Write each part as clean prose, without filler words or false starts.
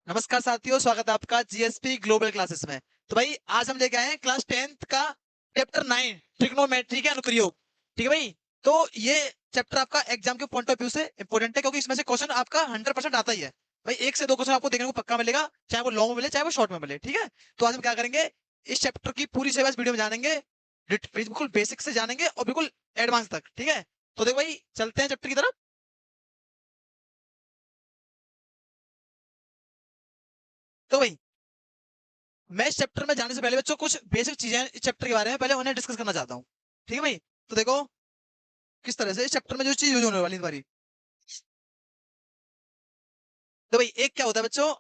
नमस्कार साथियों, स्वागत है आपका जीएसपी ग्लोबल क्लासेस में। तो भाई आज हम लेके आए हैं क्लास 10th का चैप्टर 9 ट्रिग्नोमेट्री के अनुप्रयोग। ठीक है भाई। तो ये चैप्टर आपका एग्जाम के पॉइंट ऑफ व्यू से इंपॉर्टेंट है, क्योंकि इसमें से क्वेश्चन आपका 100% आता ही है। भाई एक से दो क्वेश्चन आपको देखने को पक्का मिलेगा, चाहे वो लॉन्ग में मिले चाहे वो शॉर्ट में मिले। ठीक है। तो आज हम क्या करेंगे, इस चैप्टर की पूरी सेवा इस वीडियो में जानेंगे। बिल्कुल बेसिक से जानेंगे और बिल्कुल एडवांस तक। ठीक है। तो देखो भाई, चलते हैं चैप्टर की तरफ। तो भाई मैं इस चैप्टर में जाने से पहले बच्चों कुछ बेसिक चीजें हैं इस चैप्टर के बारे में, पहले उन्हें डिस्कस करना चाहता हूँ। ठीक है भाई। तो देखो किस तरह से इस चैप्टर में जो चीज यूज होने वाली है तुम्हारी। तो भाई एक क्या होता है बच्चों,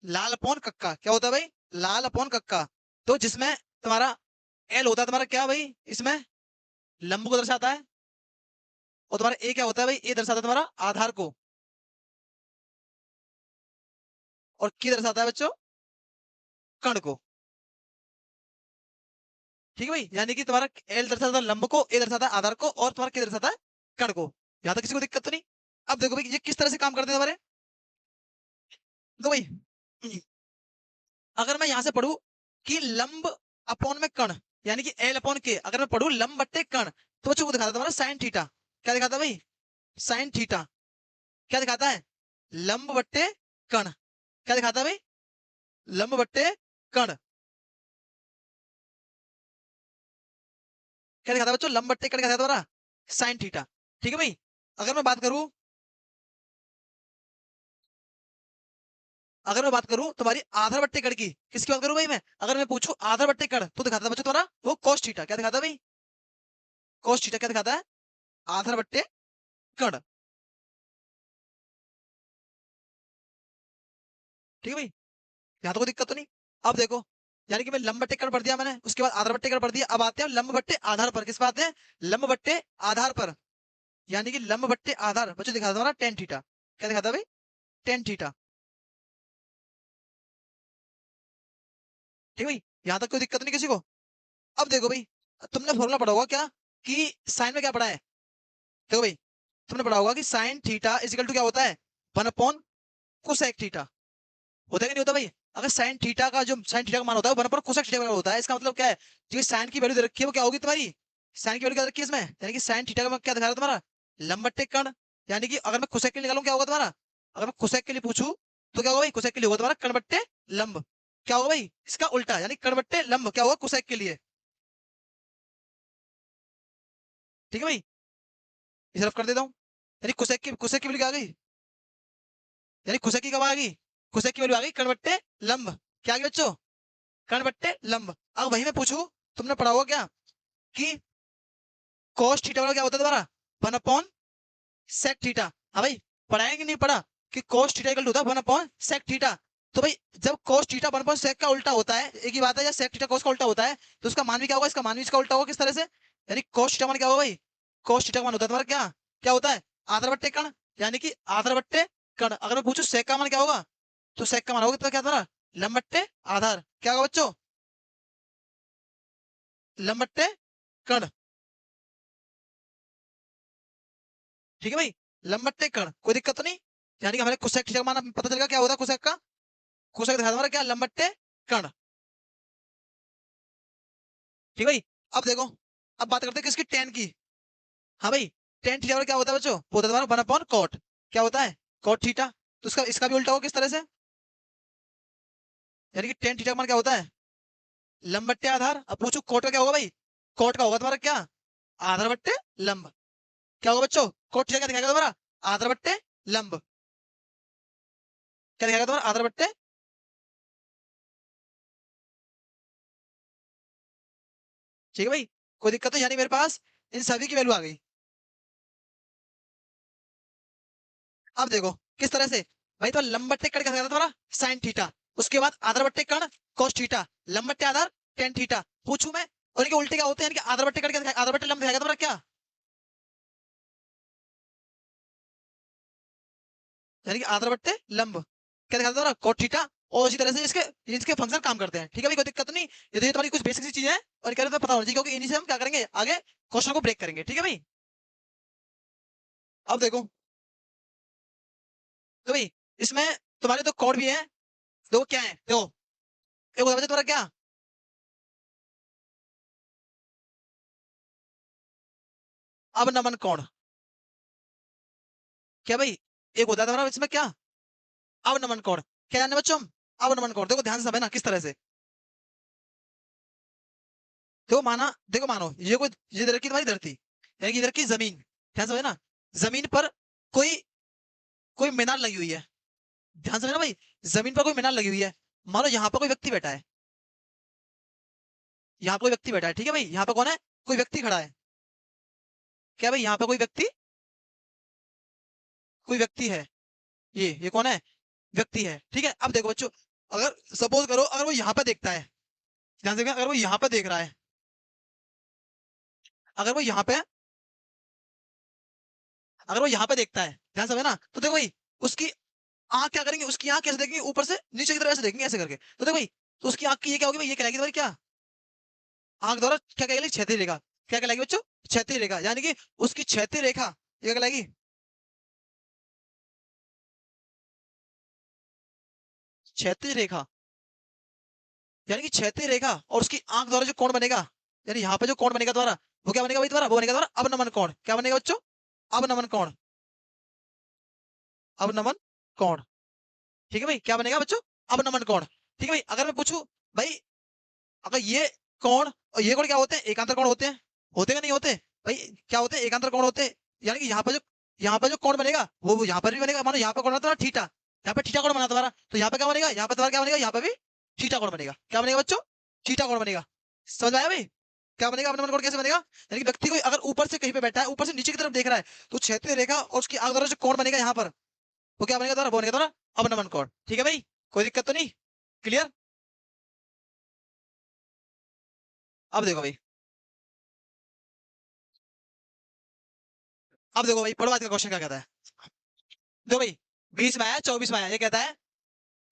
लाल अपॉन कक्का। क्या होता है भाई? लाल अपॉन कक्का। तो जिसमें तुम्हारा एल होता है तुम्हारा क्या भाई, इसमें लंब को दर्शाता है। और तुम्हारा ए क्या होता है भाई, ए दर्शाता है तुम्हारा आधार को। और की दर्शाता है बच्चों कण को। ठीक है भाई, यानी कि तुम्हारा एल दर्शाता है लंब को, ए दर्शाता है आधार को, और तुम्हारा के दर्शाता है कण को। यहां तक किसी को दिक्कत तो नहीं? अब देखो भाई ये किस तरह से काम करते हैं तुम्हारे। तो भाई अगर मैं यहां से पढ़ू कि लंब अपॉन में कण, यानी कि एल अपॉन के, अगर मैं पढ़ू लंब बट्टे कण, तो बच्चों को दिखाता है तुम्हारा साइन थीटा। क्या दिखाता है भाई? Sine theta. क्या दिखाता है? लंब बट्टे कण। क्या दिखाता है भाई? लंब बट्टे कण। क्या दिखाता है बच्चों? लंब बट्टे कण क्या दिखाता है तुम्हारा? Sine theta. ठीक है भाई। अगर मैं बात करूं, अगर मैं बात करूं तुम्हारी आधार बट्टे कण की, किसकी बात करूं भाई मैं? अगर मैं पूछूं आधार बट्टे कण, तो दिखाता है बच्चों तुम्हारा वो कोस थीटा। क्या दिखाता है भाई? Cos theta. क्या दिखाता है? आधार बट्टे कण। ठीक है भाई, यहां तो कोई दिक्कत तो नहीं। अब देखो, यानी कि मैं लंब बट्टे कण पढ़ दिया मैंने, उसके बाद आधार बट्टे कण पढ़ दिया। अब आते हैं लंब बट्टे आधार पर। किस पे आते हैं? लंब बट्टे आधार पर। यानी कि लंब बट्टे आधार बच्चों दिखाता है हमारा टेन थीटा। क्या दिखाता है भाई? Tan theta. ठीक है भाई, यहां तक कोई दिक्कत नहीं किसी को। अब देखो भाई, तुमने फॉर्मूला पढ़ा होगा क्या, कि साइन में क्या पढ़ा है? देखो भाई, तुमने पढ़ा होगा कि साइन थीटा इजिकल टू क्या होता है? 1 अपॉन कोसेक थीटा। होता है कि नहीं होता भाई? अगर साइन थीटा का जो साइन थीटा का मान होता है 1 अपॉन कोसेक थीटा का होता है, इसका मतलब क्या है? जो साइन की वैल्यू दे रखी है वो क्या होगी तुम्हारी? साइन की वैल्यू क्या दे रखी है इसमें, यानी कि साइन थीटा का क्या दिखा रहा है तुम्हारा? लंब बट्टे कण। यानी कि अगर मैं कोसेक के लिए निकालूं क्या होगा तुम्हारा? अगर मैं कोसेक के लिए पूछूं तो क्या होगा भाई? कोसेक के लिए होगा तुम्हारा कण बट्टे लंब। क्या होगा भाई? इसका उल्टा, यानी कण बट्टे लंब क्या होगा कोसेक के लिए। ठीक है भाई, इस तरफ कर देता हूँ। यानी कोसेक की वैल्यू क्या आ गई? यानी कोसेक की कब आ गई? कोसेक की वैल्यू आ गई कण बट्टे लंब। क्या आ गई बच्चों? कण बट्टे लंब। अब वही मैं पूछूं, तुमने पढ़ा होगा क्या कि cos थीटा वाला क्या होता है तुम्हारा? 1 अपॉन sec थीटा। हाँ भाई, पढ़ा है कि नहीं पढ़ा कि cos थीटा इक्वल टू होता है 1 अपॉन sec थीटा। तो भाई जब cos थीटा 1 अपॉन sec का उल्टा होता है, एक ही बात है, या sec थीटा cos का उल्टा होता है, तो उसका मान भी क्या होगा? इसका मान भी इसका उल्टा होगा। किस तरह से? यानी cos थीटा मान क्या होगा भाई? cos थीटा का मान होता है तुम्हारा क्या, क्या होता है? आधार बट्टे कण। यानी कि आधार बट्टे कण। अगर मैं पूछूं sec का मान क्या होगा, तो sec का मान होगा तो क्या तुम्हारा? लंब बट्टे आधार। क्या होगा बच्चों? लंब बट्टे कण। ठीक है भाई, लंब बट्टे कण, कोई दिक्कत तो नहीं। यानी कि हमारे कोसेक थीटा का मान पता चलेगा क्या होता है कोसेक का। कोसेक दिखा हमारा क्या, लंब बट्टे कण। ठीक है भाई। अब देखो, अब बात करते हैं किसकी, टेन की। हाँ भाई, टेन थीटा क्या होता है बच्चों? वो होता है तुम्हारा 1 अपॉन कॉट। क्या होता है? Cot theta. तो इसका इसका भी उल्टा होगा किस तरह से? यानी कि टेन थीटा का मान क्या होता है? लंब बट्टे आधार। अब पूछो कॉट का क्या होगा भाई? कॉट का होगा तुम्हारा क्या, आधार बट्टे लंब। क्या होगा बच्चों? कॉट थीटा क्या दिखाएगा तुम्हारा? आधार बट्टे लंब। क्या दिखाएगा तुम्हारा? आधार बट्टे। ठीक है भाई, कोई दिक्कत नहीं, यानी मेरे पास इन सभी की वैल्यू आ गई। अब देखो किस तरह से। भाई तो लंब बट्टे कण क्या था तुम्हारा? Sine theta. उसके बाद आधार बट्टे कण cos थीटा। लंब बट्टे आधार टेन थीटा। पूछूं मैं, और इनके उल्टे क्या होते हैं? यानी कि आधार बट्टे कण क्या दिखाएगा? आधार बट्टे लंब दिखाएगा तुम्हारा क्या, यानी कि आधार बट्टे लंब क्या दिखाता है तुम्हारा? cos theta. और इसी तरह से इसके इसके फंक्शन काम करते हैं। ठीक है भाई, कोई दिक्कत नहीं। ये तो ये तुम्हारी कुछ बेसिक सी चीज है, और क्या पता होना चाहिए, क्योंकि इन्हीं से हम क्या करेंगे आगे क्वेश्चन को ब्रेक करेंगे। ठीक है भाई। अब देखो तो भाई इसमें तुम्हारे तो कोड भी है, देखो क्या है, देखो एक होता है तुम्हारा क्या, अब नमन कोण, क्या भाई, एक होता है तुम्हारा इसमें क्या, अब नमन कोण, क्या जानते हैं बच्चों हम, अब नमन कोण, देखो ध्यान से समझना किस तरह से, देखो माना, देखो मानो ये कोई, ये इधर की तुम्हारी धरती, यानी कि इधर की जमीन, ध्यान से समझना, जमीन पर कोई, कोई मीनार लगी हुई है, ध्यान से समझना भाई, जमीन पर कोई मीनार लगी हुई है, मानो यहाँ पर कोई व्यक्ति बैठा है, यहाँ पर कोई व्यक्ति बैठा है, ठीक है भाई, यहाँ पर कौन है, कोई व्यक्ति खड़ा है, क्या भाई यहाँ पे कोई व्यक्ति, कोई व्यक्ति है, ये कौन है, व्यक्ति है, ठीक है। अब देखो बच्चों, अगर सपोज करो अगर वो यहाँ पे देखता है, ध्यान से देखना, अगर वो यहाँ पे देख रहा है, अगर वो यहाँ पे, अगर वो यहाँ पे देखता है, ध्यान से ना, तो देखो भाई उसकी आंख क्या करेंगे, उसकी आंख कैसे देखेंगे, ऊपर से नीचे की तरफ ऐसे देखेंगे ऐसे करके, तो देखो भाई, तो उसकी आंख की ये क्या होगी भाई, ये कहलाएगी तुम्हारी क्या, आंख द्वारा क्या कहलाएगी, क्षैतिज रेखा, क्या कहलाएगी बच्चों, क्षैतिज रेखा, यानी कि उसकी क्षैतिज रेखा ये कहलाएगी, क्षैतिज रेखा, यानी कि क्षैतिज रेखा, और उसकी आंख द्वारा जो कोण बनेगा, यानी यहाँ पे जो कोण बनेगा द्वारा, वो क्या बनेगा भाई द्वारा, वो बनेगा द्वारा अवनमन कोण, क्या बनेगा बच्चों, अवनमन कोण, अवनमन कोण, ठीक है भाई, क्या बनेगा बच्चों, अवनमन कोण, ठीक है भाई। अगर मैं पूछूं भाई, अगर ये कोण और ये कोण क्या होते हैं, एकांतर कोण होते हैं, होते कि नहीं होते भाई, क्या होते हैं, एकांतर कोण होते हैं, यानी कि यहाँ पर जो, यहाँ पर जो कोण बनेगा वो यहाँ पर भी बनेगा, मानो यहाँ पर कोण बना थीटा, यहाँ पे थीटा कोण बना तुम्हारा, तो यहाँ पे क्या बनेगा, यहाँ पे तुम्हारा क्या बनेगा, यहाँ पे भी थीटा कोण बनेगा, क्या बनेगा बच्चों, थीटा कोण बनेगा, समझ में आया भाई, क्या बनेगा अवनमन कोण कैसे बनेगा, यानी कि व्यक्ति कोई अगर ऊपर से कहीं पे बैठा है, ऊपर से नीचे की तरफ देख रहा है, तो क्षैतिज रेखा और उसकी आंख द्वारा जो कोण बनेगा यहाँ पर, वो क्या बनेगा द्वारा, वो बनेगा द्वारा अवनमन कोण, ठीक है भाई, कोई दिक्कत तो नहीं, क्लियर। अब देखो भाई, अब देखो भाई पढ़ो आज का क्वेश्चन क्या कहता है, देखो भाई 20 में आया, 24 में आया, ये कहता है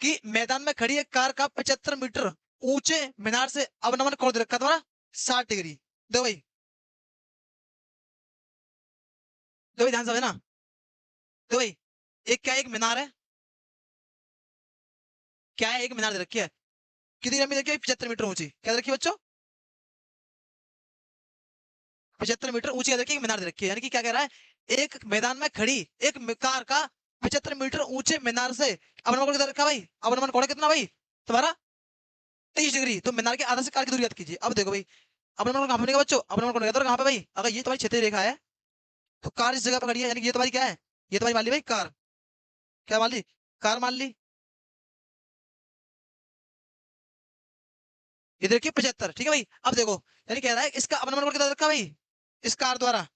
कि मैदान में खड़ी एक कार का 75 मीटर ऊंचे मीनार से अवनमन कोण दे रखा तुम्हारा 60 डिग्री, देखो भाई, देखो भाई ध्यान से ना, देखो भाई एक क्या है, एक मीनार है, क्या है, एक मीनार दे रखी है, कितनी लंबी रखी है, 75 मीटर ऊंची, क्या दे रखी है बच्चों, 75 मीटर ऊंची क्या दे रखी है, एक मीनार दे रखी है, यानी कि क्या कह रहा है, एक मैदान में खड़ी एक कार का 75 मीटर ऊंचे मीनार से अवनमन कोण कितना रखा भाई, अवनमन कोण कितना भाई तुम्हारा 30 डिग्री, तो मीनार के आधा से कार की दूरी याद कीजिए। अब देखो भाई अवनमन कोण कहां बनेगा बच्चों, अवनमन कोण कहां पे भाई, अगर ये तुम्हारी क्षैतिज रेखा है तो कार इस जगह पर खड़ी है, यानी कि ये तुम्हारी क्या है, ये तुम्हारी मान ली भाई कार, क्या मान ली, कार मान ली, ये देखिए 75, ठीक है भाई। अब देखो यानी कह रहा है इसका अवनमन कोण कितना रखा भाई, इस कार द्वारा,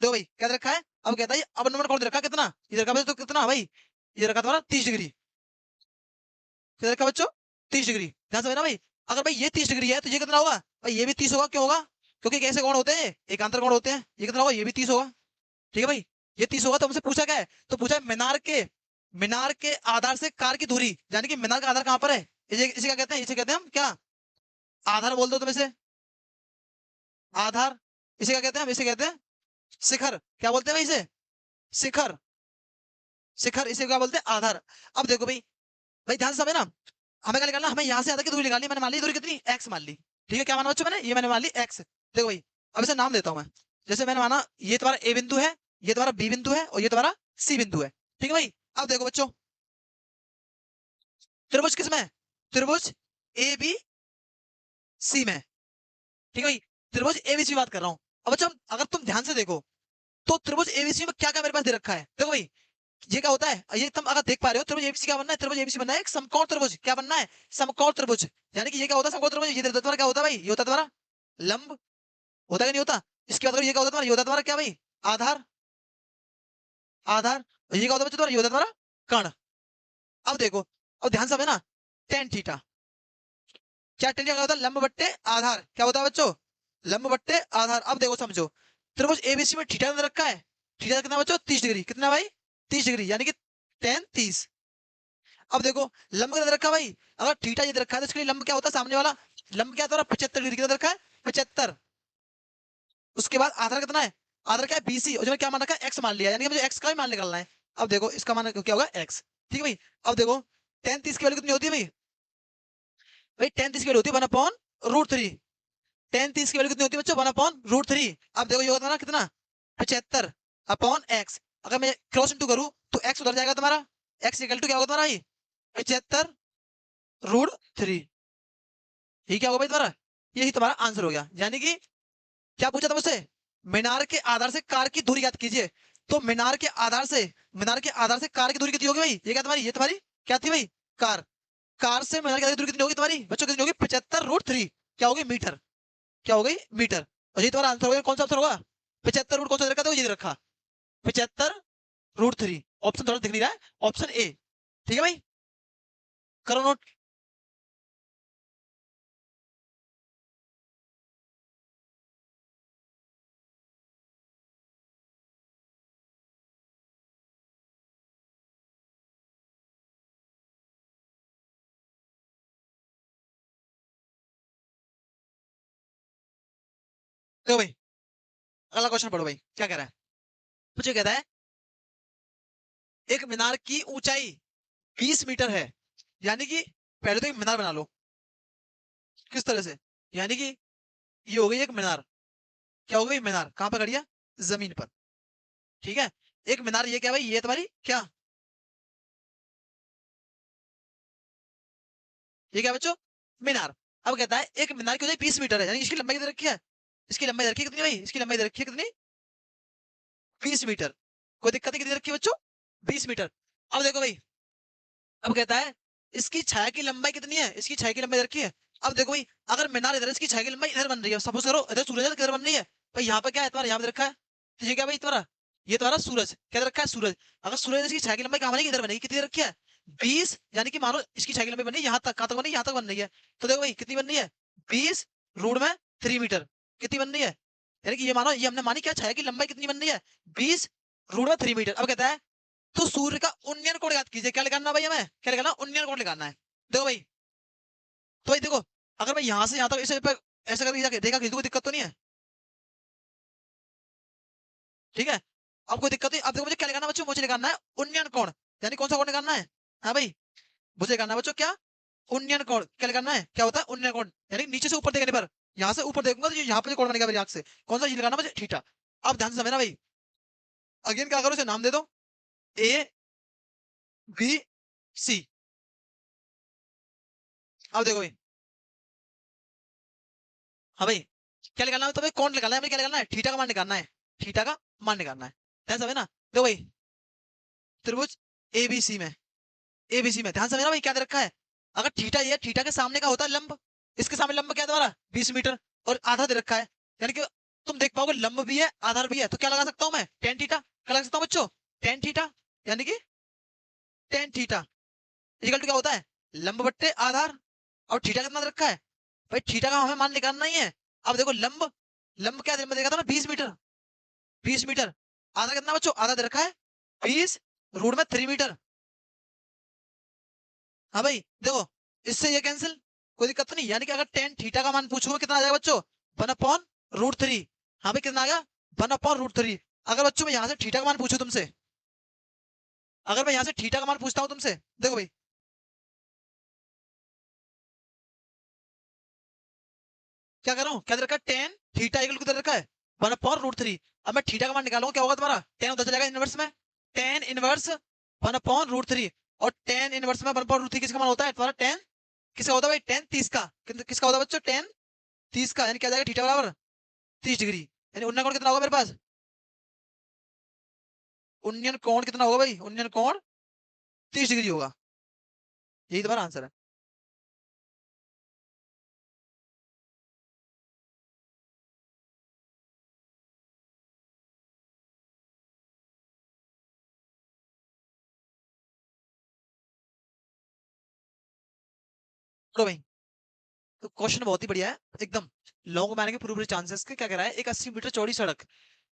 देखो भाई क्या रखा है, अब कहता है अवनमन कोण रखा कितना, ये रखा तो कितना भाई, ये रखा तुम्हारा 30 डिग्री, कितना रखा बच्चों 30 डिग्री, ध्यान से ना भाई, अगर भाई ये 30 डिग्री है तो ये कितना होगा भाई, ये भी 30 होगा, क्यों होगा, क्योंकि कैसे कोण होते हैं, एकांतर कोण होते हैं, ये कितना होगा, ये भी 30 होगा, ठीक है भाई, ये 30 होगा, तो हमसे पूछा क्या है, तो पूछा है मीनार के आधार से कार की दूरी, यानी कि मीनार का आधार कहां पर है, इसे क्या कहते हैं, इसे कहते हैं हम क्या, आधार बोल दो तुम इसे, आधार, इसे क्या कहते हैं हम, इसे कहते हैं शिखर, क्या बोलते हैं भाई इसे, शिखर, शिखर, इसे क्या बोलते हैं आधार। अब देखो भाई, भाई ध्यान से ना, हमें क्या निकालना, हमें यहाँ से आधा की दूरी निकालनी, मैंने मान ली दूरी कितनी, एक्स मान ली, ठीक है, क्या माना बच्चों मैंने, ये मैंने मान ली एक्स, देखो भाई अब इसे नाम देता हूं मैं, जैसे मैंने माना ये तुम्हारा ए बिंदु है, ये तुम्हारा बी बिंदु है, और ये तुम्हारा सी बिंदु है, ठीक है भाई। अब देखो बच्चों त्रिभुज किस में है, त्रिभुज ए बी सी में, ठीक है भाई, त्रिभुज एबीसी बात कर रहा हूं। अब बच्चों अगर तुम ध्यान से देखो तो त्रिभुज एबीसी में क्या क्या मेरे पास दे रखा है, देखो भाई ये क्या होता है, ये तुम अगर देख पा रहे हो, त्रिभुज एबीसी क्या बनना है, त्रिभुज एबीसी बनना है एक समकोण त्रिभुज, क्या बनना है, समकोण त्रिभुज, यानी कि ये क्या होता है समकोण त्रिभुज, ये तुम्हारा क्या होता है भाई, ये होता है तुम्हारा लंब, होता है कि नहीं होता, इसके बाद ये क्या होता है तुम्हारा, ये होता है तुम्हारा क्या भाई, आधार, आधार, ये क्या होता है बच्चों तुम्हारा, ये होता है तुम्हारा कर्ण। अब देखो, अब ध्यान से हमें ना टेन थीटा, क्या टेन क्या होता है, लंब बट्टे आधार, क्या होता है बच्चों, लंब बट्टे आधार। अब देखो समझो, त्रिभुज एबीसी में थीटा दे रखा है, थीटा कितना बच्चों 30 डिग्री, कितना भाई 30 डिग्री, यानी कि टेन 30। अब देखो लंब कितना दे रखा है भाई, अगर थीटा ये दे रखा है तो इसके लिए लंब क्या होता है, सामने वाला लंब क्या था 75 डिग्री, कितना दे रखा है 75, उसके बाद आधार कितना है, आधार क्या है BC, और जो मैंने क्या मान रखा है x मान लिया, यानी कि मुझे x का भी मान निकालना है। अब देखो इसका मान क्या होगा x, ठीक है भाई। अब देखो tan 30 की वैल्यू कितनी होती है भाई, भाई tan 30 की वैल्यू होती है 1/√3। tan 30 की वैल्यू कितनी होती है बच्चों, 1/√3। अब देखो ये होता है ना कितना, 75/x। अगर मैं क्रॉस इंटू करूं तो x उधर जाएगा तुम्हारा, x इक्वल टू क्या होगा तुम्हारा भाई, 75√3। ये क्या होगा भाई तुम्हारा, यही तुम्हारा आंसर हो गया। यानी कि क्या पूछा था मुझसे, मीनार के आधार से कार की दूरी ज्ञात कीजिए। तो मीनार के आधार से कार की दूरी कितनी होगी भाई, ये क्या तुम्हारी, ये तुम्हारी क्या थी भाई, कार। कार से मीनार की आधार की दूरी कितनी होगी तुम्हारी बच्चों, कितनी होगी, 75√3। क्या होगी, मीटर। क्या हो गई, मीटर। और ये तुम्हारा आंसर होगा, कौन सा आंसर होगा, 75 रूट कौन सा दे रखा था, ये दे रखा 75√3। ऑप्शन थोड़ा दिख नहीं रहा है, ऑप्शन ए, ठीक है भाई, करो नोट। देखो भाई अगला क्वेश्चन पढ़ो भाई, क्या कह रहा है, मुझे कहता है एक मीनार की ऊंचाई 20 मीटर है। यानी कि पहले तो एक मीनार बना लो, किस तरह से, यानी कि ये हो गई एक मीनार, क्या हो गई मीनार, कहां पर खड़ी है, जमीन पर, ठीक है। एक मीनार, ये क्या भाई, ये तुम्हारी क्या, ये क्या बच्चों, मीनार। अब कहता है एक मीनार की ऊंचाई 20 मीटर है, यानी इसकी लंबाई कितनी रखी है, इसकी लंबाई रखी है कितनी भाई, इसकी लंबाई रखी है कितनी, 20 मीटर। कोई दिक्कत है, कितनी रखी है बच्चों, 20 मीटर। अब देखो भाई, अब कहता है इसकी छाया की लंबाई कितनी है, इसकी छाया की लंबाई रखी है। अब देखो भाई, अगर मीनार इधर है, इसकी छाया की लंबाई इधर बन रही है, सपोज करो इधर सूरज है, किधर बन रही है भाई, यहाँ पर क्या है तुम्हारा, यहाँ पे रखा है, तो ये क्या भाई तुम्हारा, ये तुम्हारा सूरज, क्या रखा है, सूरज। अगर सूरज, इसकी छाया की लंबाई कहाँ बनेगी, इधर बनेगी, कितनी रखी है, 20। यानी कि मानो इसकी छाया की लंबाई बनी यहाँ तक, कहाँ तक बनी, यहाँ तक बन रही है। तो देखो भाई कितनी बन रही है, 20√3 मीटर, कितनी बन रही है, यानी कि ये मानो, ये हमने मानी क्या, छाया की लंबाई कितनी बन रही है, 20√3 मीटर। अब कहता है तो सूर्य का उन्नयन कोण याद कीजिए, क्या निकालना भाई हमें, क्या निकालना, उन्नयन कोण निकालना है। देखो भाई, तो भाई देखो, अगर मैं यहां से यहां तक इसे ऐसा करके जाके देखा, किसी को दिक्कत तो नहीं है, ठीक है। अब कोई दिक्कत नहीं। अब देखो मुझे क्या निकालना है बच्चों, मुझे निकालना है उन्नयन कोण, यानी कौन सा कोण निकालना है, हाँ भाई, मुझे निकालना है बच्चों क्या, उन्नयन कोण। क्या निकालना है, क्या होता है उन्नयन कोण, यानी नीचे से ऊपर देखने पर, यहाँ से ऊपर देखूंगा तो यहाँ पे जो कोण बनेगा मेरी आंख से, कौन सा, ये लगाना मुझे, थीटा। अब ध्यान से समझना भाई, अगेन क्या करो, इसे नाम दे दो, ABC। अब देखो भाई, हाँ भाई, क्या निकालना है, तो भाई कौन निकालना है, हमें क्या निकालना है, थीटा का मान निकालना है, थीटा का मान निकालना है, ध्यान समझे ना। देखो भाई, त्रिभुज एबीसी में, एबीसी में ध्यान समझना भाई, क्या दे रखा है, अगर थीटा, ये थीटा के सामने का होता है लंब, इसके सामने लंब क्या है तुम्हारा, 20 मीटर, और आधा दे रखा है, यानी कि तुम देख पाओगे लंब भी है आधार भी है, तो क्या लगा सकता हूं मैं, टेन थीटा। क्या लगा सकता हूँ बच्चों, टेन थीटा, यानी कि टेन थीटा इक्वल टू क्या होता है, लंब बट्टे आधार, और थीटा कितना दे रखा है भाई, थीटा का हमें मान निकालना ही है। अब देखो लंब, लंब क्या लंब देखा था ना, 20 मीटर, 20 मीटर, आधा कितना बच्चों, आधा दे रखा है 20√3 मीटर। हाँ भाई देखो, इससे ये कैंसिल, कोई दिक्कत तो नहीं, यानी कि अगर टेन थीटा का मान पूछूंगा कितना आ जाएगा बच्चों, 1/√3। हाँ भाई कितना आ गया, 1/√3। अगर बच्चों मैं यहाँ से थीटा का मान पूछूं तुमसे, अगर मैं यहाँ से थीटा का मान पूछता हूँ तुमसे, देखो भाई क्या कर रहा हूँ, क्या दे रखा है, टेन थीटा इक्वल कितना दे रखा है, 1/√3। अब मैं थीटा का मान निकालूंगा, क्या होगा तुम्हारा, टेन उधर चलेगा इनवर्स में, टेन इनवर्स 1/√3। और टेन इनवर्स में 1/√3 किसका मान होता है तुम्हारा, टेन किसका होता है भाई, टेन 30 का, किसका होता है बच्चों, टेन 30 का, यानी क्या जाएगा, थीटा बराबर 30 डिग्री। यानी उन्नयन कोण कितना होगा मेरे पास, उन्नयन कोण कितना होगा भाई, उन्नयन कोण 30 डिग्री होगा, यही तुम्हारा आंसर है। तो भाई, तो क्वेश्चन बहुत ही बढ़िया है एकदम, लॉन्ग मैन के पूरे चांसेस के, क्या कह रहा है, एक 80 मीटर चौड़ी सड़क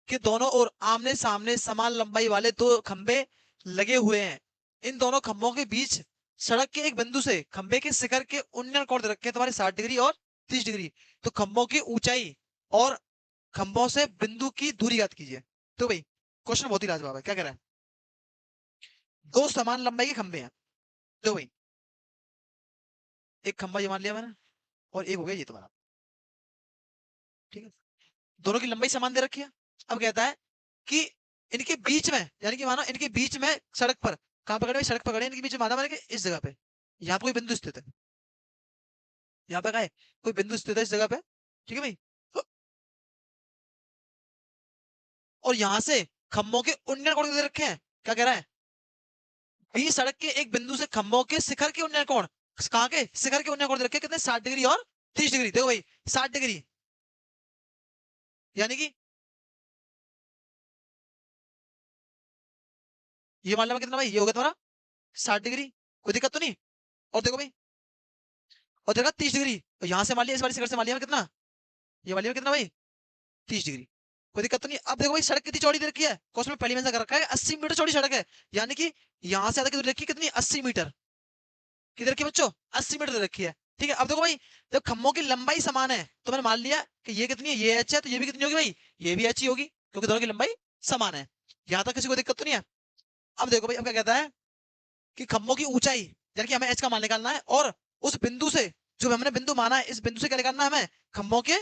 के दोनों ओर आमने सामने समान लंबाई वाले दो खंबे लगे हुए हैं। इन दोनों खंभों के बीच सड़क के एक बिंदु से खंबे के शिखर के उन्नयन कोण दे रखे हैं तुम्हारे 60 डिग्री और 30 डिग्री। तो खंभों की ऊंचाई और खंभों से बिंदु की दूरी ज्ञात कीजिए। तो भाई क्वेश्चन बहुत ही लाजवाब है, क्या कह रहा है, दो समान लंबाई के खंभे हैं। तो भाई एक खंभा ये मान लिया मैंने, और एक हो गया ये तुम्हारा, ठीक है, दोनों की लंबाई समान दे रखी है। अब कहता है कि इनके बीच में, यानी कि मानो इनके बीच में सड़क पर, कहां पकड़े, सड़क पकड़े, इनके बीच में माना मैंने कि इस जगह पे, यहाँ पे कोई बिंदु स्थित है, यहाँ पे क्या है, कोई बिंदु स्थित है इस जगह पे, ठीक है भाई। और यहां से खंभों के उन्नयन कोण दे रखे हैं, क्या कह रहा है, बी सड़क के एक बिंदु से खंभों के शिखर के उन्नयन कोण, कहां के शिखर के उन्नयन कोण दे रखे हैं, कितने, 60 डिग्री और 30 डिग्री। देखो भाई 60 डिग्री, यानी कि ये मान लो कितना भाई, ये हो गया तुम्हारा 60 डिग्री, कोई दिक्कत तो नहीं। और देखो भाई, और देखा 30 डिग्री, तो यहां से मान लिया, इस वाली शिखर से मान लिया कितना, ये मान लिया कितना भाई, 30 डिग्री, कोई दिक्कत तो नहीं। अब देखो भाई सड़क कितनी चौड़ी दे रखी है, क्वेश्चन में पहली में कर रखा है 80 मीटर चौड़ी सड़क है, यानी कि यहां से आधा की दूरी रखी है कितनी, 80 मीटर, किधर की बच्चों, 80 मीटर दे रखी है, ठीक है। अब देखो भाई जब खंभों की लंबाई समान है तो मैंने मान लिया कि ये कितनी है, ये एच है, तो ये भी कितनी होगी भाई, ये भी एच ही होगी, क्योंकि दोनों की लंबाई समान है। यहां तक किसी को दिक्कत तो नहीं है। अब देखो भाई अब क्या कहता है कि खंभों की ऊंचाई, यानी कि हमें एच का मान निकालना है, और उस बिंदु से, जो हमने बिंदु माना है, इस बिंदु से क्या निकालना है हमें, खंभों के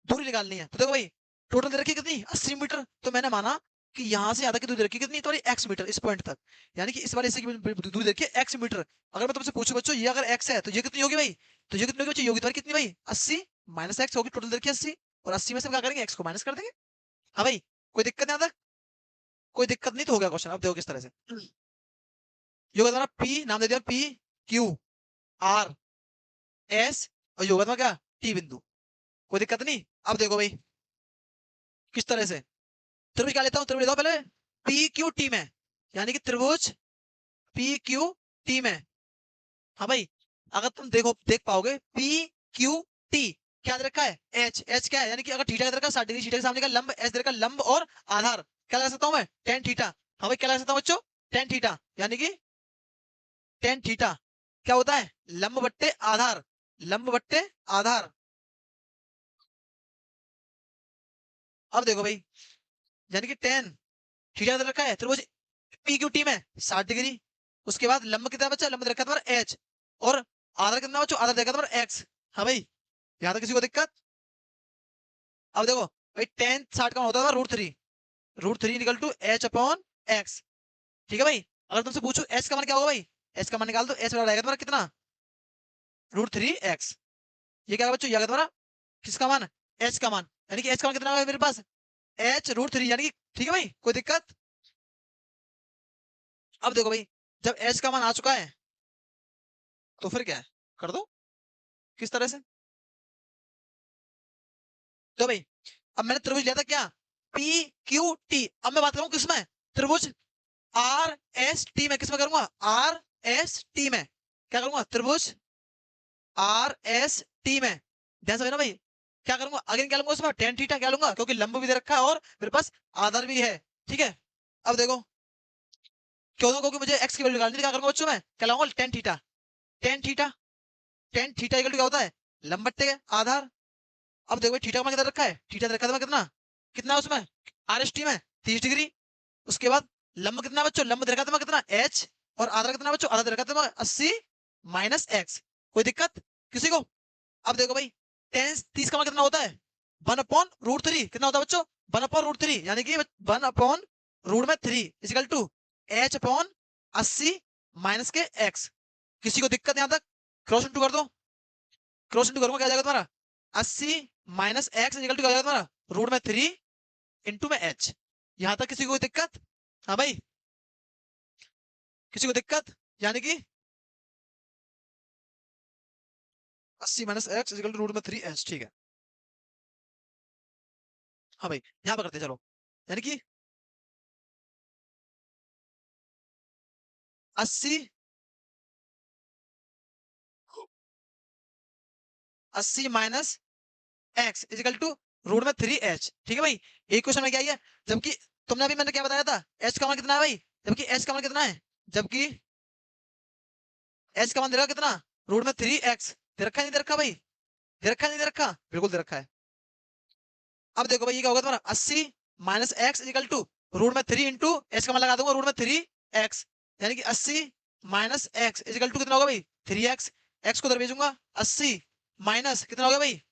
दूरी निकालनी है। तो देखो भाई टोटल दे रखी है कितनी, 80 मीटर, तो मैंने माना कि यहां से आधा की दूरी रखी कितनी, तो एक्स मीटर इस पॉइंट तक, यानी कि इस वाले हिस्से की दूरी देखिए एक्स मीटर। अगर मैं तुमसे पूछूं बच्चों, ये अगर एक्स है तो ये कितनी होगी भाई, तो ये कितनी होगी बच्चों, ये होगी तुम्हारी कितनी भाई, 80 माइनस एक्स होगी, टोटल देखिए 80, और 80 में से हम क्या करेंगे, एक्स को माइनस कर देंगे। हाँ भाई कोई दिक्कत नहीं आता, कोई दिक्कत नहीं, तो हो गया क्वेश्चन। अब देखो किस तरह से, ये होगा तुम्हारा पी, नाम दे दिया पी क्यू आर एस, और ये होगा तुम्हारा क्या, टी बिंदु, कोई दिक्कत नहीं। अब देखो भाई किस तरह से, त्रिभुज क्या लेता हूँ, त्रिभुज लेता हूँ पहले पी क्यू टी में, यानी कि त्रिभुज पी क्यू टी में। हाँ भाई अगर तुम देखो देख पाओगे पी क्यू टी क्या दे रखा है, एच, एच क्या है, यानी कि अगर थीटा दे रखा है 60 डिग्री, थीटा के सामने का लंब, एच दे रखा है लंब, और आधार क्या लगा सकता हूँ मैं, टेन थीटा। हाँ भाई क्या लगा सकता हूँ बच्चों, टेन थीटा, यानी कि टेन थीटा क्या होता है, लंब बट्टे आधार, लंब बट्टे आधार। अब देखो भाई यानी कि टेन थीटा दे रखा है त्रिभुज पी क्यू टी में 60 डिग्री, उसके बाद लंब कितना बचा, लंब दे रखा है तुम्हारा एच, और आधार कितना बच्चों, आधार देखा तुम्हारा एक्स। हाँ भाई यहाँ तक किसी को दिक्कत। अब देखो भाई टेन 60 का होता है √3, √3 equal to H upon X, ठीक है भाई। अगर तुमसे पूछो एच का मान क्या होगा भाई, एच का मान निकाल दो, एच बराबर आएगा तुम्हारा कितना, √3 एक्स। ये क्या है बच्चों, ये आ गया तुम्हारा किसका मान, एच का मान, यानी कि एच का मान कितना है मेरे पास, एच √3, यानी कि ठीक है भाई कोई दिक्कत। अब देखो भाई जब एच का मान आ चुका है तो फिर क्या है, कर दो किस तरह से। तो भाई अब मैंने त्रिभुज लिया था क्या, पी क्यू टी, अब मैं बात करूं किसमें, त्रिभुज आर एस टी में, किसमें करूंगा, आर एस टी में, क्या करूंगा, त्रिभुज आर एस टी में, ध्यान से ना भाई, क्या करूंगा अगेन, क्या लूंगा उसमें, टेन थीटा क्या लूंगा, क्योंकि लंब भी दे रखा है और मेरे पास आधार भी है, ठीक है। अब देखो क्यों दो, क्योंकि मुझे एक्स की वैल्यू निकालनी थी, क्या करूंगा बच्चों में, क्या लाऊंगा, tan theta, tan theta, tan theta equal to क्या होता है, लंब बट्टे के आधार। अब देखो थीटा का मान कितना रखा है, थीटा रखा था कितना, कितना है उसमें, आर एस टी में 30 डिग्री, उसके बाद लंब कितना बच्चों, लंब दे रखा था कितना एच, और आधार कितना बच्चों, आधार दे रखा था 80 माइनस एक्स, कोई दिक्कत किसी को। अब देखो भाई टेन 30 का मान कितना होता है, 1/√3, कितना होता है बच्चों, 1/√3, यानी कि 1/√3 equal to H upon 80 minus के एक्स। किसी को दिक्कत यहां तक, क्रॉस इंटू कर दो, क्रॉस इंटू करूंगा क्या जाएगा तुम्हारा, 80 माइनस एक्स इजिकल टू क्या जाएगा तुम्हारा, √3 इंटू में एच। यहां तक किसी को कोई दिक्कत, हाँ भाई किसी को दिक्कत, यानी कि 80 minus X equal to √3 H, ठीक है। हाँ भाई यहाँ पर करते हैं, चलो, यानी कि 80 80 minus X equal to √3 H, ठीक है भाई। एक क्वेश्चन में क्या है, जबकि तुमने अभी मैंने क्या बताया था, एच का मान कितना है भाई, जबकि एच का मान कितना है, जबकि एच का मान दे रखा कितना, √3 एक्स, दे रखा है नहीं दे रखा भाई, दे रखा है नहीं दे रखा, बिल्कुल दे रखा है। अब देखो भाई ये क्या होगा तुम्हारा 80 minus X equal to root में 3 इंटू एच का मान लगा दूंगा रूट में 3x, यानी कि 80 माइनस एक्स इक्वल टू कितना होगा भाई 3x। एक्स को उधर भेजूंगा 80 माइनस कितना हो गया भाई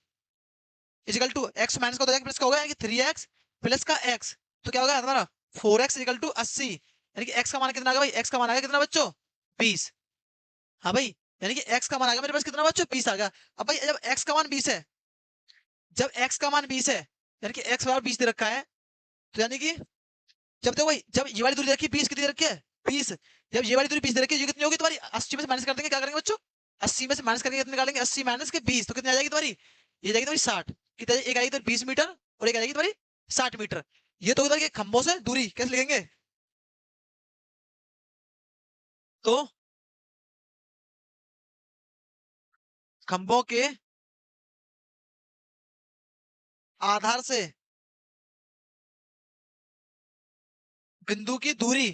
इक्वल टू एक्स माइनस का हो जाएगा प्लस का होगा यानी कि 3x प्लस का x, तो क्या होगा तुम्हारा 4x इक्वल टू 80, यानी कि x का मान कितना आ गया भाई, x का मान आ गया कितना बच्चों 20। हाँ भाई यानी कि x का मान आ गया मेरे पास कितना बच्चों 20 आ गया। अब भाई जब x का मान 20 है, जब x का मान 20 है यानी कि x बराबर 20 दे रखा है, तो यानी कि जब देखो भाई जब ये वाली दूरी रखी 20 कितनी दे रखी है 20, जब ये वाली दूरी 20 दे रखी है ये कितनी होगी तुम्हारी 80 में से माइनस कर देंगे, क्या करेंगे बच्चों 80 में से माइनस करके कितने निकालेंगे 80 माइनस के 20, तो कितनी आ जाएगी तुम्हारी, ये जाएगी तुम्हारी 60, कितनी एक आएगी तो 20 मीटर और एक आ जाएगी तुम्हारी 60 मीटर। ये तो उधर के खंभों से दूरी कैसे लिखेंगे, तो खंभों के आधार से बिंदु की दूरी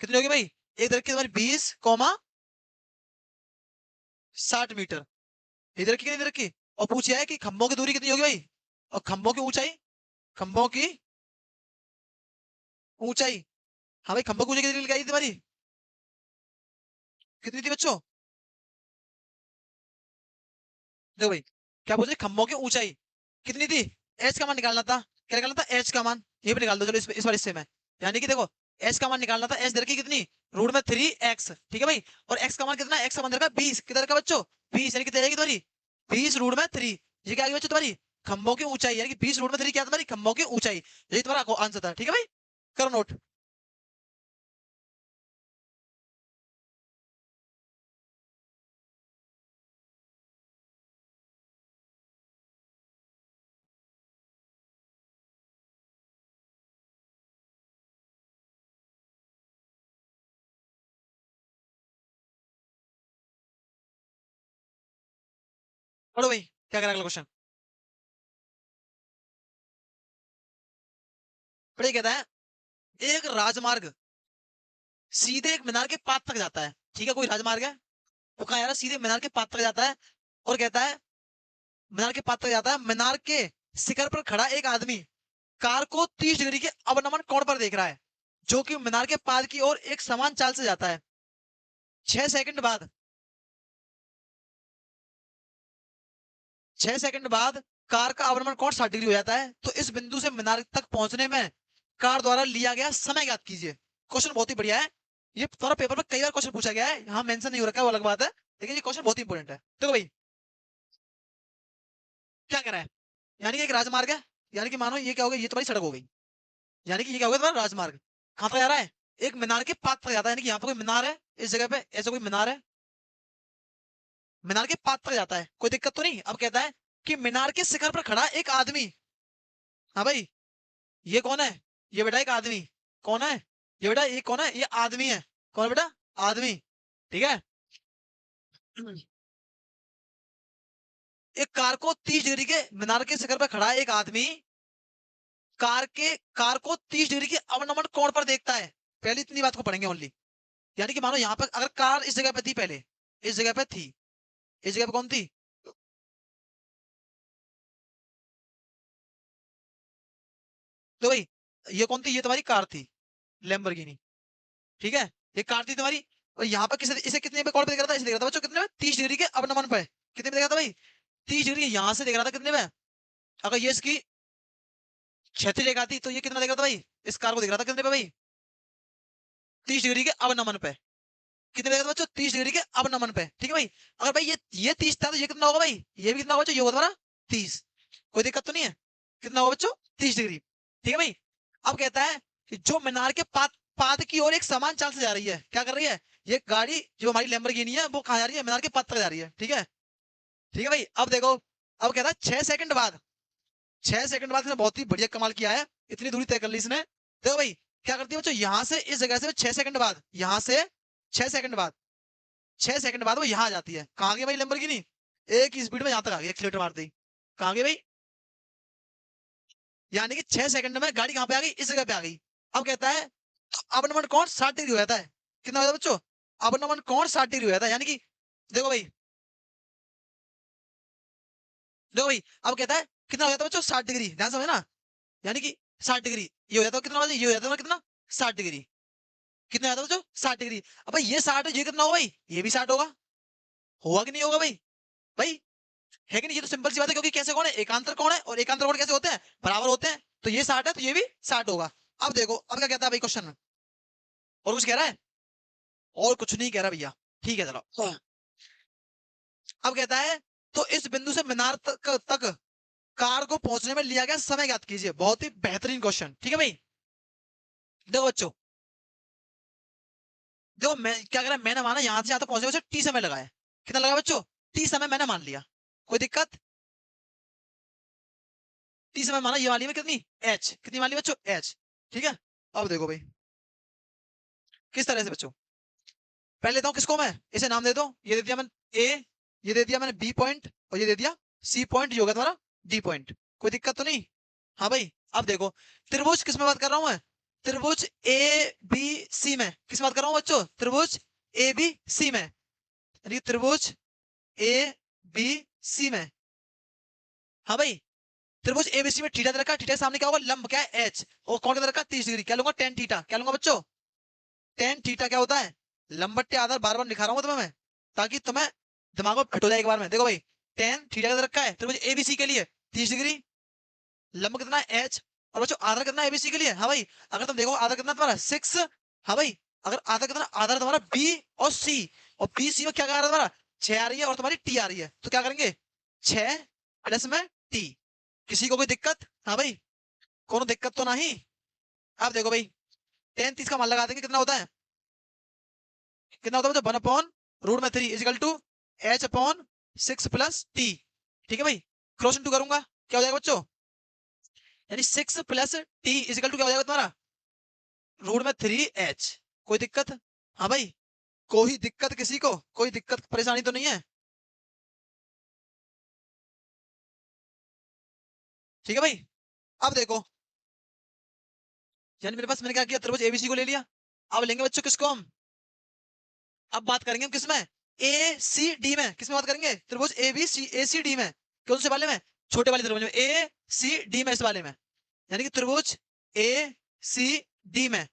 कितनी होगी भाई, एक तरफ की तुम्हारी 20,60 मीटर, इधर की कितनी रखी, और पूछा है कि खंभों की दूरी कितनी होगी भाई, और खंभों की ऊंचाई, खंभों की ऊंचाई, हाँ भाई खंभों की ऊंचाई कितनी लगाई थी तुम्हारी, कितनी थी बच्चों, देखो भाई क्या पूछे खंभों की ऊंचाई कितनी थी, एच का मान निकालना था, क्या निकालना था एच का मान, ये भी निकाल दो चलो इस बार इससे में, यानी कि देखो एच का मान निकालना था, एच दर की कितनी रूट में 3x, ठीक है भाई, और एक्स का मान कितना, एक्स का मान दर का 20, किधर का बच्चों 20, यानी कितनी रहेगी तुम्हारी 20 रूट में 3, ये क्या आ गई बच्चों तुम्हारी खंभों की ऊंचाई, यानी कि 20 रूट में 3 क्या तुम्हारी खंभों की ऊंचाई, यही तुम्हारा आंसर था, ठीक है भाई करो नोट। पढ़ो भाई क्या करेगा अगला क्वेश्चन, पढ़े कहता है एक राजमार्ग सीधे एक मीनार के पास तक जाता है, ठीक है कोई राजमार्ग है वो कहा यार सीधे मीनार के पास तक जाता है, और कहता है मीनार के पास तक जाता है, मीनार के शिखर पर खड़ा एक आदमी कार को 30 डिग्री के अवनमन कोण पर देख रहा है, जो कि मीनार के पास की ओर एक समान चाल से जाता है। 6 सेकंड बाद, 6 सेकंड बाद कार का अवनमन कोण 60 डिग्री हो जाता है, तो इस बिंदु से मीनार तक पहुंचने में कार द्वारा लिया गया समय ज्ञात कीजिए। क्वेश्चन बहुत ही बढ़िया है, ये तुम्हारा पेपर में कई बार क्वेश्चन पूछा गया है, यहाँ मेंशन नहीं हो रखा है वो अलग बात है, लेकिन ये क्वेश्चन बहुत ही इंपॉर्टेंट है। देखो भाई क्या कह रहा है, यानी कि एक राजमार्ग है, यानी कि मानो ये क्या हो गया, ये तुम्हारी सड़क हो गई, यानी कि ये क्या हो गया तुम्हारा राजमार्ग, कहां तक जा रहा है एक मीनार के पास तक जाता है, यानी कि यहाँ पे कोई मीनार है, इस जगह पे ऐसा कोई मीनार है, मीनार के पास तक जाता है, कोई दिक्कत तो नहीं। अब कहता है कि मीनार के शिखर पर खड़ा एक आदमी, हाँ भाई ये कौन है, ये बेटा एक आदमी, कौन है ये बेटा, ये कौन है, ये आदमी है, कौन है बेटा आदमी, ठीक है। एक कार को 30 डिग्री के मीनार के शिखर पर खड़ा है एक आदमी, कार को 30 डिग्री के अवनमन कोण पर देखता है, पहले इतनी बात को पढ़ेंगे ओनली, यानी कि मानो यहाँ पर अगर कार इस जगह पे थी, पहले इस जगह पे थी, इस जगह पे कौन थी, तो भाई ये कौन थी, ये तुम्हारी कार थी लैम्बोर्गिनी, ठीक है ये कार थी तुम्हारी, और यहाँ पर किसे इसे कितने पे कौन पे देख रहा था, इसे देख रहा था बच्चों कितने में 30 डिग्री के अवनमन पे, कितने पे देख रहा था भाई 30 डिग्री, यहाँ से देख रहा था कितने में, अगर ये इसकी क्षैतिज रेखा थी तो ये कितना देख रहा था भाई, इस कार को देख रहा था कितने पे भाई 30 डिग्री के अवनमन पे, कितने देख रहा था बच्चों 30 डिग्री के अवनमन पे, ठीक है भाई। अगर भाई ये 30 था तो ये कितना होगा भाई, ये भी कितना होगा बच्चों, ये होगा तुम्हारा 30, कोई दिक्कत तो नहीं है, कितना होगा बच्चों 30 डिग्री, ठीक है भाई। अब कहता है कि जो मीनार के पाद पाद की ओर एक समान चाल से जा रही है, क्या कर रही है ये गाड़ी जो हमारी लैम्बोर्गिनी है वो कहाँ जा रही है, मीनार के पाद तक जा रही है, ठीक है, ठीक है भाई। अब देखो अब कहता है 6 सेकंड बाद, 6 सेकंड बाद इसने बहुत ही बढ़िया कमाल किया है, इतनी दूरी तय कर ली इसने। देखो भाई क्या करती है बच्चों, यहां से इस जगह से 6 सेकंड बाद, यहां से 6 सेकंड बाद, 6 सेकंड बाद वो यहाँ आ जाती है, कहाँ गई भाई लैम्बोर्गिनी, एक ही स्पीड में यहाँ तक आ गई एक्सीलेटर मारते ही, कहाँ गई भाई, यानी कि 6 सेकंड में गाड़ी कहाँ पे आ गई, इस जगह पे आ गई। अब कहता है तो अवनमन कोण 60 डिग्री हो जाता है, कितना होता है बच्चों, अवनमन कोण 60 डिग्री हो जाता है, यानी कि देखो भाई, देखो भाई अब कहता है कितना हो जाता है बच्चों 60 डिग्री, ध्यान समझ ना, यानी कि 60 डिग्री ये हो जाता है कितना, ये हो जाता है कितना 60 डिग्री, कितना हो जाता है बच्चों 60 डिग्री। अब भाई ये 60 है, ये कितना होगा भाई, ये भी 60 होगा कि नहीं होगा भाई, भाई है कि नहीं, ये तो सिंपल सी बात है, क्योंकि कैसे कोण है, एकांतर कोण है, और एकांतर कोण कैसे होते हैं, बराबर होते हैं, तो ये 60 है तो ये भी 60 होगा। अब देखो अब क्या कहता है भाई क्वेश्चन में, और कुछ कह रहा है, और कुछ नहीं कह रहा भैया, ठीक है चलो। अब कहता है तो इस बिंदु से मीनार तक कार को पहुंचने में लिया गया समय ज्ञात कीजिए, बहुत ही बेहतरीन क्वेश्चन, ठीक है भाई। देखो बच्चों, देखो मैं क्या करा, मैंने माना यहां से यहां तक पहुंचने में टी समय लगाया, कितना लगा बच्चों, टी समय मैंने मान लिया, कोई दिक्कत, टी समय माना, ये वाली में कितनी एच, कितनी वाली बच्चों एच, ठीक है। अब देखो भाई किस तरह से बच्चों, पहले लेता हूं किसको मैं, इसे नाम दे दो, ये दे दिया मैंने ए, ये दे दिया मैंने बी पॉइंट, और ये दे दिया सी पॉइंट, ये होगा तुम्हारा डी पॉइंट, कोई दिक्कत तो नहीं। हाँ भाई अब देखो, त्रिभुज किस में बात कर रहा हूं मैं, त्रिभुज ए बी सी में, किस में बात कर रहा हूं बच्चों, त्रिभुज ए बी सी में, यानी कि त्रिभुज ए बी सी में। हाँ भाई त्रिभुज एबीसी में थीटा दे रखा है, थीटा के सामने क्या होगा, लंब क्या है एच, और कौन क्या दे रखा है 30 डिग्री, क्या लूंगा टेन थीटा, क्या लूंगा बच्चों टेन थीटा, क्या होता है लंब बट्टे आधार, बार बार दिखा रहा हूँ तुम्हें मैं, ताकि तुम्हें दिमाग में फिट हो जाए एक बार में। देखो भाई टेन थीटा का दे रखा है त्रिभुज एबीसी के लिए 30 डिग्री, लंब कितना है एच, और बच्चों आधार कितना है एबीसी के लिए, हाँ भाई अगर तुम देखो आधार कितना तुम्हारा 6, हाँ भाई अगर आधार कितना, आधार तुम्हारा बी और सी, और बी सी में क्या आ रहा है तुम्हारा 6 आ रही है, और तुम्हारी टी आ रही है, तो क्या करेंगे 6 प्लस में टी, किसी को कोई दिक्कत, हाँ भाई कोनो दिक्कत तो नहीं। अब देखो भाई टेन 30 का मान लगा देंगे, कितना होता है, कितना होता है, 1/√3 equal to H upon 6 plus T, ठीक है भाई, क्रॉस इंटू करूंगा क्या हो जाएगा बच्चों, यानी 6 प्लस टी इजिकल टू क्या हो जाएगा तुम्हारा √3 एच, कोई दिक्कत, हाँ भाई कोई दिक्कत किसी को, कोई दिक्कत परेशानी तो नहीं है, ठीक है भाई। अब देखो, यानी मेरे पास मैंने क्या किया, त्रिभुज एबीसी को ले लिया, अब लेंगे बच्चों किसको हम, अब बात करेंगे हम किसमें, ए सी डी में, किसमें बात करेंगे त्रिभुज A B C A C D में, कौन से वाले में, छोटे वाले त्रिभुज में, ए सी डी में, इस वाले में, यानी कि त्रिभुज ए सी डी में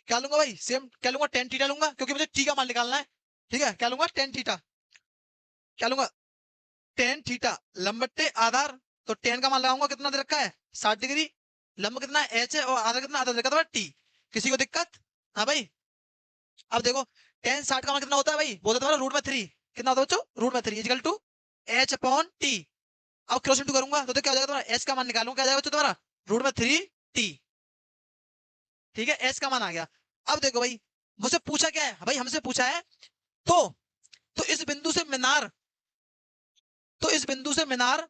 क्या लूंगा भाई, सेम क्या लूंगा टेन थीटा लूंगा, क्योंकि मुझे टी का मान निकालना है, ठीक है, क्या लूंगा टेन थीटा, क्या लूंगा टेन थीटा, लंबट्टे आधार, तो टेन का मान लगाऊंगा, कितना दे रखा है 60 डिग्री, लंब कितना एच है, और आधार कितना, आधार दे रखा था टी, किसी को दिक्कत, हाँ भाई। अब देखो टेन 60 का मान कितना होता है भाई, बोलता तुम्हारा √3, कितना होता है बच्चों √3 equal to H upon T, अब क्रॉस इंटू करूंगा तो क्या हो जाएगा तुम्हारा, एच का मान निकालूंगा, क्या जाएगा बच्चों तुम्हारा √3 टी, ठीक है एच का मान आ गया। अब देखो भाई मुझसे पूछा क्या है भाई, हमसे पूछा है तो तो इस बिंदु से मीनार, तो इस बिंदु से मीनार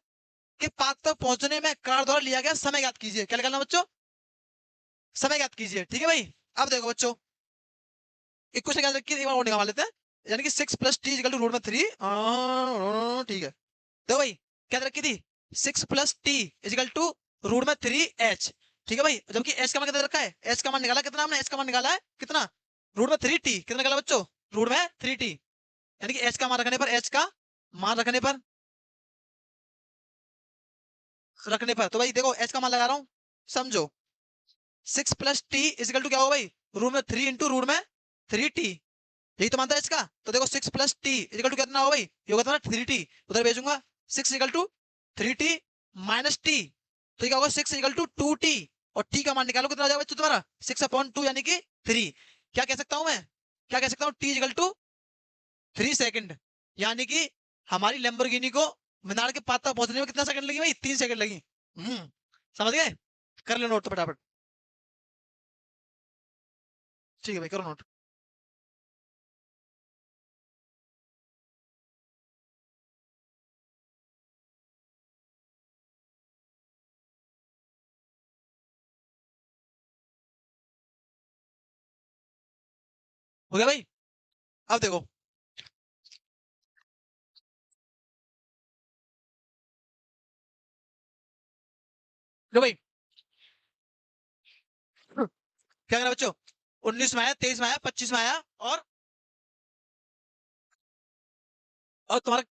के पास तक पहुंचने में कार द्वारा लिया गया समय ज्ञात कीजिए, क्या निकालना बच्चों, समय ज्ञात कीजिए, ठीक है भाई। अब देखो बच्चों इक्वेशन क्या रखी है, एक बार और निकाल लेते हैं, यानी कि 6 प्लस टी इक्वल टू √3, ठीक है, देखो भाई क्या रखी थी 6 plus T equal to √3 H, ठीक है भाई, जबकि एच का मान कितना रखा है, एच का मान निकाला, कितना हमने एच का मान निकाला है कितना √3 टी, कितना निकाला बच्चों √3 टी, यानी कि एच का मान रखने पर, एच का मान रखने पर तो भाई देखो एच का मान लगा रहा हूं, समझो 6 प्लस टी इजिकल टू क्या होगा भाई √3 इंटू √3 टी, यही तो मानता है इसका, तो देखो 6 प्लस टी इजिकल टू कितना होगा भाई, ये होगा तुम्हारा 3 टी, उधर भेजूंगा 6 equal to 3 T minus T, तो क्या होगा 6 इजिकल टू 2 टी, और टी का मान निकालो कितना आ जाएगा बच्चों तुम्हारा 6/2 यानी कि 3, क्या कह सकता हूं मैं, क्या कह सकता हूं टी इजिकल टू 3 सेकंड, यानी कि हमारी लैम्बोर्गिनी को मीनार के पास तक पहुंचने में कितना सेकंड लगी भाई 3 सेकंड लगी। समझ गए, कर लो नोट तो फटाफट, ठीक है भाई करो नोट। हो गया भाई, अब देखो लो भाई क्या करना बच्चों, 19 में आया, 23 में आया, 25 में आया, और तुम्हारा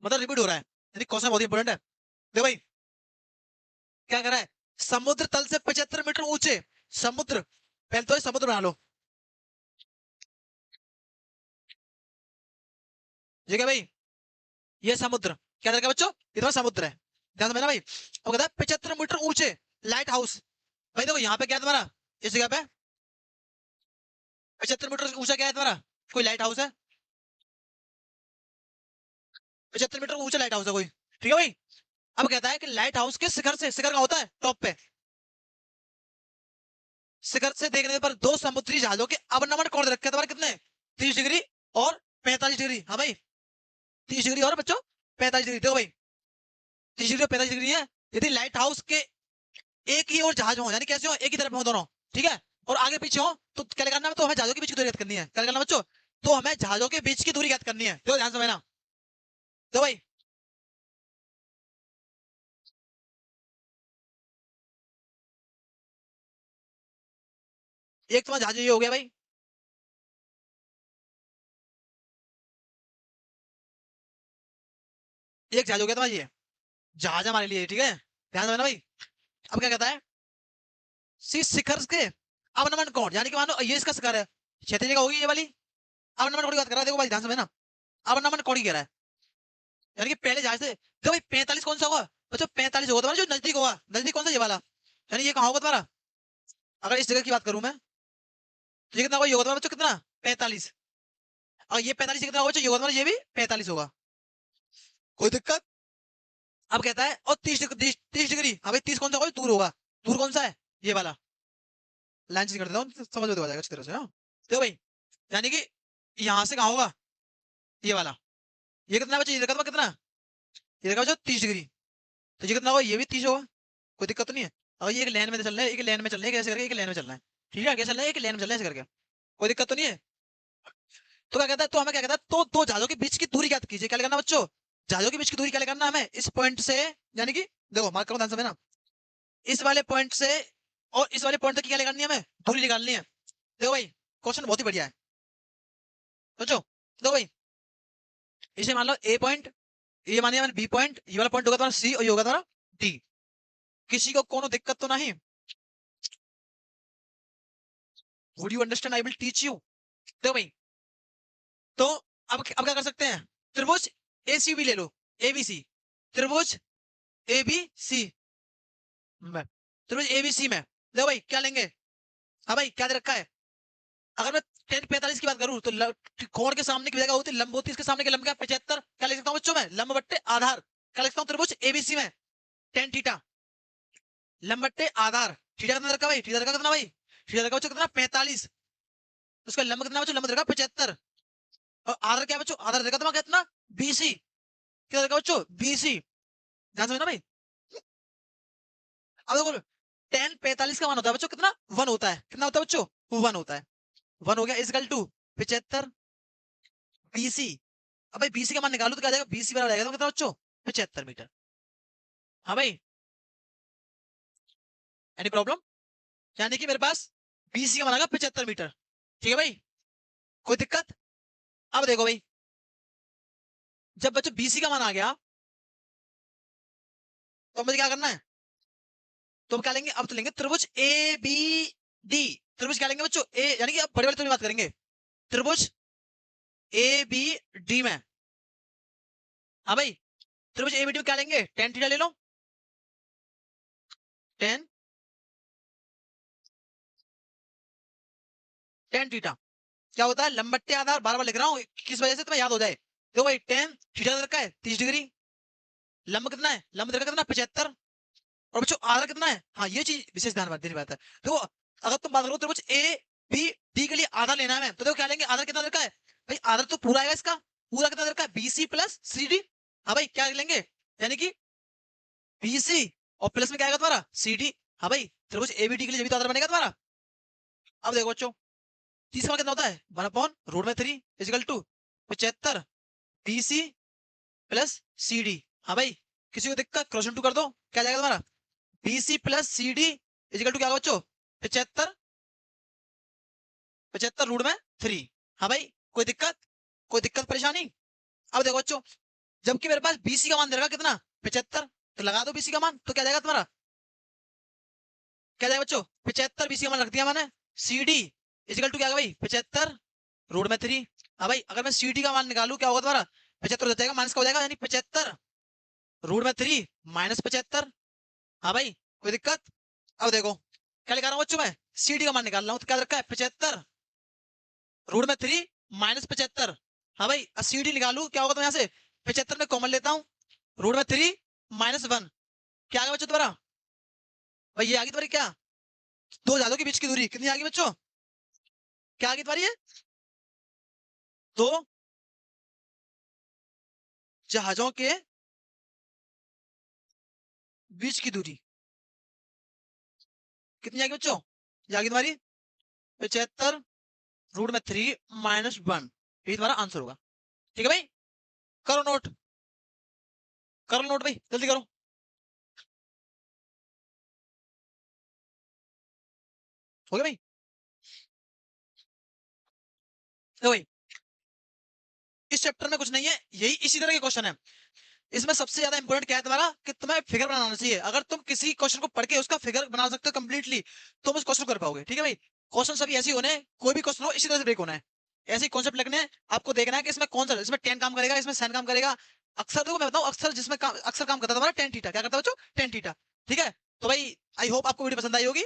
मतलब रिपीट हो रहा है, यानी क्वेश्चन बहुत इंपॉर्टेंट है। देखो भाई क्या कर रहा है, समुद्र तल से 75 मीटर ऊंचे समुद्र, पहले तो ये समुद्र बना लो, ठीक है भाई, ये समुद्र क्या करेगा बच्चों, इतना समुद्र है, ध्यान से, भाई अब कहता है 75 मीटर ऊंचे लाइट हाउस। भाई देखो यहाँ पे क्या है तुम्हारा, इस जगह पे 75 मीटर ऊंचा क्या है तुम्हारा, कोई लाइट हाउस है, 75 मीटर ऊंचा लाइट हाउस है कोई, ठीक है भाई। अब कहता है कि लाइट हाउस के शिखर से, शिखर का होता है टॉप पे, शिखर से देखने पर दो समुद्री जहाजों के अवनमन कोण रखे तुम्हारे कितने, 30 डिग्री और 45 डिग्री। हाँ भाई 30 डिग्री और बच्चों 45 डिग्री, देखो भाई 30 डिग्री और 45 डिग्री है। यदि लाइट हाउस के एक ही और जहाज हो, यानी कैसे हो, एक ही तरफ हो दोनों, ठीक है, और आगे पीछे हो, तो क्या करना है, तो हमें जहाजों के बीच की दूरी ज्ञात करनी है, क्या करना बच्चों, तो हमें जहाजों के बीच की दूरी ज्ञात करनी है, तो ध्यान से ना, तो भाई एक तुम्हारा जहाज ये हो गया भाई, एक जहाज हो गया तुम्हारा ये, जहाज हमारे लिए, ठीक है, ध्यान से ना भाई। अब क्या कहता है, सी शिखर के अवनमन कोण, यानी कि मानो ये इसका शिखर है, क्षैतिज रेखा होगी ये वाली, अवनमन कोण की बात कर रहा है, देखो भाई ध्यान से ना, अवनमन कोण की कह रहा है, यानी कि पहले जहाज से, देखो भाई 45 कौन सा होगा बच्चों, 45 होगा तुम्हारा जो नजदीक होगा, नजदीक कौन सा, ये वाला, यानी ये कहाँ होगा तुम्हारा, अगर इस जगह की बात करूं मैं, तो ये कितना होगा, ये होगा तुम्हारा बच्चों कितना, 45, और ये 45 कितना होगा बच्चों, ये होगा तुम्हारा ये भी 45 होगा, कोई दिक्कत। अब कहता है और 30 डिग्री, हाँ भाई 30 कौन सा होगा, दूर होगा, दूर कौन सा है, ये वाला, लाइन से कर देता हूँ समझ में तो आ जाएगा अच्छी तरह से, हाँ देखो भाई, यानी कि यहाँ से कहाँ होगा, ये वाला, ये कितना बच्चों, ये देखा कितना, ये देखा बच्चों 30 डिग्री, तो ये कितना होगा, ये भी 30 होगा, कोई दिक्कत तो नहीं है। और ये एक लाइन में चल रहा है, एक लाइन में चल रहा है, कैसे करके एक लाइन में चल रहा है, ठीक है, कैसे चल रहा है, एक लाइन में चल रहा है ऐसे करके, कोई दिक्कत तो नहीं है। तो क्या कहता है, तो हमें क्या कहता है, तो दो जहाजों के बीच की दूरी ज्ञात कीजिए, क्या करना बच्चों, जहाजों के बीच की दूरी क्या करना हमें, इस पॉइंट से, यानी कि देखो मार्क करो ध्यान से ना, इस वाले पॉइंट से और इस वाले पॉइंट तक क्या निकालनी है हमें, दूरी निकालनी है। देखो भाई क्वेश्चन बहुत ही बढ़िया है बच्चों, देखो भाई इसे मान लो ए पॉइंट, ये मानिए मैंने बी पॉइंट, ये वाला पॉइंट होगा तुम्हारा सी और ये होगा तुम्हारा डी, किसी को कोनो दिक्कत तो नहीं, would you understand, I will teach you. देखो भाई तो अब क्या कर सकते हैं, त्रिभुज एसीबी ले लो, एबीसी, त्रिभुज एबीसी में, त्रिभुज एबीसी में देखो भाई क्या लेंगे, हाँ भाई क्या दे रखा है, अगर मैं 10 45 की बात करूं तो कोण के सामने की जगह होती है लंब, होती है इसके सामने के लंब क्या 75, क्या लिख सकता हूं बच्चों में, लंब बट्टे आधार, क्या लिख सकता हूं, त्रिभुज एबीसी में टेन थीटा, लंब बट्टे आधार, थीटा कितना रखा भाई, थीटा रखा कितना भाई, थीटा रखा बच्चों कितना 45, उसका लंब कितना बच्चों, लंब रखा 75, और आधार क्या बच्चों, आधार रखा तुम्हारा कितना, बीसी, क्या रखा बच्चों, बीसी, ध्यान समझना भाई। अब देखो 10 45 का मान होता है बच्चों कितना, वन होता है, कितना होता है बच्चों, वन होता है, वन हो गया इजकल टू 75 बीसी। अब भाई बीसी का मान निकालो तो क्या जाएगा, बीसी बराबर आएगा तो कितना बच्चों, 75 मीटर। हाँ भाई एनी प्रॉब्लम, यानी कि मेरे पास बीसी का मान आएगा 75 मीटर, ठीक है भाई, कोई दिक्कत। अब देखो भाई जब बच्चों बीसी का मान आ गया तो मुझे क्या करना है, तो हम क्या लेंगे, अब तो लेंगे त्रिभुज ए बी डी, त्रिभुज क्या लेंगे बच्चों, ए यानी कि अब बड़े बड़े त्रिभुज बात करेंगे, त्रिभुज ए बी डी में, हाँ भाई त्रिभुज ए बी डी में क्या लेंगे, टेन थीटा ले लो, टेन टेन थीटा क्या होता है, लंबट्टे आधार, बार बार लिख रहा हूँ किस वजह से तुम्हें याद हो जाए, देखो भाई टेन थीटा रखा है 30 डिग्री, लंब कितना है, लंब रखा कितना 75, और बच्चों आधार कितना है, हाँ ये चीज विशेष ध्यान देने बात है। देखो अगर तुम बात करो तो ए बी डी के लिए आधार लेना है तो देखो क्या लेंगे, आधार कितना दरकार है भाई, आधार तो पूरा आएगा इसका, पूरा कितना दरकार है, बीसी प्लस सी डी, हाँ भाई क्या लेंगे, यानी कि बीसी और प्लस में क्या आएगा तुम्हारा सी डी, हाँ भाई त्रिभुज एबीडी के लिए जब तो आधार बनेगा तुम्हारा। अब देखो बच्चों तीसरा कितना होता है, 1/√3 equal to 75 BC plus C D, हाँ भाई किसी को दिक्कत, क्वेश्चन टू कर दो, क्या जाएगा तुम्हारा, BC plus C D equal to क्या होगा बच्चों, 75 75√3, हाँ भाई कोई दिक्कत, कोई दिक्कत परेशानी। अब देखो बच्चों जबकि मेरे पास बीसी का मान दे रखा कितना 75, तो लगा दो बीसी का मान, तो क्या जाएगा तुम्हारा, क्या जाएगा बच्चों 75 बीसी का मान रख दिया मैंने। सी डी इजिकल टू क्या है भाई 75 रूट में 3। हाँ भाई अगर मैं सी डी का मान निकालू क्या होगा तुम्हारा 75 हो जाएगा, माइनस का हो जाएगा, यानी 75 रूट में 3 माइनस 75। हाँ भाई कोई दिक्कत। अब देखो क्या लिखा रहा हूँ बच्चों मैं, सी डी का मान निकाल रहा हूँ, तो क्या रखा है 75 रूट में 3 माइनस 75। हाँ भाई सी डी निकालू क्या होगा, तो यहाँ से 75 में कॉमन लेता हूँ, रूट में 3 माइनस 1, क्या आ गया बच्चों तुम्हारा, भाई ये आ गई तुम्हारी क्या, दो जहाजों के बीच की दूरी कितनी आ गई बच्चों, क्या आ गई तुम्हारी है, दो जहाजों के बीच की दूरी कितनी आ गई बच्चों, ये आ गई तुम्हारी 75 रूट में 3 माइनस 1, ये तुम्हारा आंसर होगा। ठीक है भाई, करो नोट, करो नोट भाई जल्दी करो। हो गया भाई, तो भाई इस चैप्टर में कुछ नहीं है, यही इसी तरह के क्वेश्चन है। इसमें सबसे ज्यादा इंपॉर्टेंट क्या है तुम्हारा कि तुम्हें फिगर बनाना चाहिए, अगर तुम किसी क्वेश्चन को पढ़ के उसका फिगर बना सकते हो कंप्लीटली, तुम उस क्वेश्चन कर पाओगे। ठीक है भाई, क्वेश्चन सभी ऐसे ही होने हैं, कोई भी क्वेश्चन हो इसी तरह से ब्रेक होना है, ऐसे ही कॉन्सेप्ट लगने हैं, आपको देखना है कि इसमें कौन सा, इसमें टेन काम करेगा, इसमें साइन काम करेगा। अक्सर देखो मैं बताऊं, अक्सर जिसमें काम, अक्सर काम करता है तुम्हारा टेन थीटा, क्या करता है बच्चों टेन थीटा। ठीक है, तो भाई आई होप आपको वीडियो पसंद आई होगी,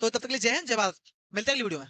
तो तब तक के लिए जय हिंद जय भारत, मिलते हैं अगली वीडियो में।